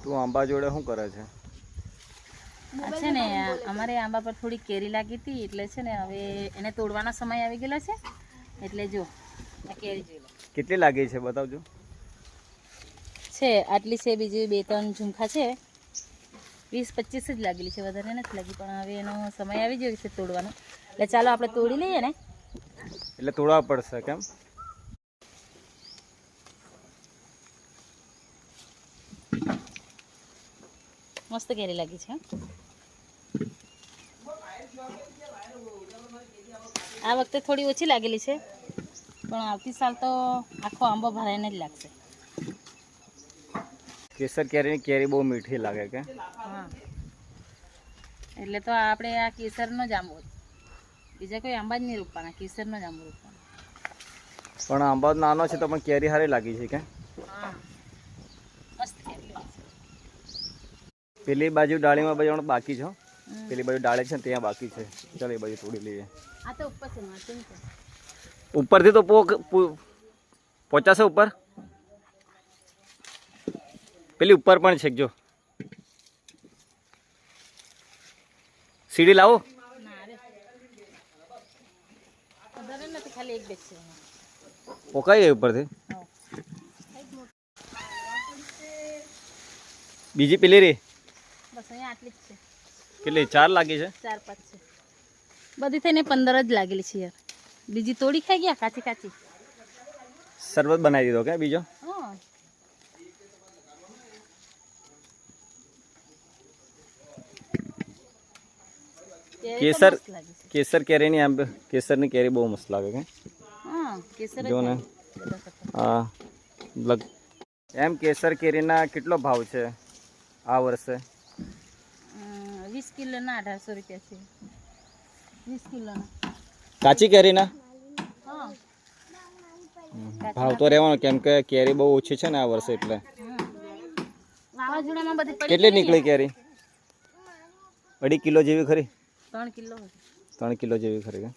તું આંબા જોડે શું કરે છે? છે ને અમારે આંબા પર થોડી કેરી લાગી હતી એટલે છે ને હવે એને તોડવાનો સમય આવી ગયેલો છે એટલે જો આ કેરી જોઈ લો. કેટલી લાગી છે બતાવજો. છે આટલી છે, બીજી 2-3 ઝુમખા છે, 20-25 જ લાગેલી છે, વધારે નથી લાગી. પણ હવે એનો સમય આવી ગયો છે તોડવાનો એટલે ચાલો આપણે તોડી લઈએ ને. એટલે તોડવા પડશે કેમ? મસ્ત કેરી લાગી છે. આ વખતે થોડી ઓછી લાગેલી છે પણ આવતી સાલ તો આખો આંબો ભરાઈને જ લાગશે. કેસર કેરીની કેરી બહુ મીઠી લાગે કે? હા, એટલે તો આપણે આ કેસરનો જ આંબો, બીજા કોઈ આંબા જ નહીં રોપવાના, કેસરનો જ આંબો રોપવાનો. પણ આંબા નાનો છે તો પણ કેરી સારી લાગી છે કે? હા, મસ્ત કેરી લાગી છે. પેલી બાજુ ડાળીમાં બજાવવાનું બાકી છે. પેલી બાજુ ડાળે છે ને ત્યાં બાકી છે. ચાલો એ બાજુ તોડી લઈએ. આ તો ઉપર છે, માથે છે. ઉપરથી તો પહોંચાશે ઉપર. પેલી ઉપર પણ છે જો. સીડી લાવો. વધારે નથી, ખાલી એક બેગ છે. પોકાઈ જાય ઉપરથી. બીજી પેલી રે બસ અહીંયા આટલી જ છે. કેટલી? 4 લાગી છે? 4-5 છે. બધી થઈને 15 જ લાગેલી છે યાર. બીજી તોડી ખાઈ ગયા કાચી કાચી. શરબત બનાવી દીધો કે બીજો? હા. કેસર કેરીની કેસરની કેરી બહુ મસ્ત લાગે કે? હા, કેસર જો ને. હા, એમ કેસર કેરીના કેટલો ભાવ છે આ વર્ષે? 20 કિલોના 1800 રૂપિયા છે. 20 કિલોના કાચી કેરીના હા ભાવ તો રહેવાનો, કેમ કે કેરી બહુ ઓછી છે ને આ વર્ષે એટલે. વાવાઝોડામાં બધી પડી કેટલી નીકળી કેરી? 2.5 કિલો જેવી ખરી? 3 કિલો. 3 કિલો જેવી ખરી કે?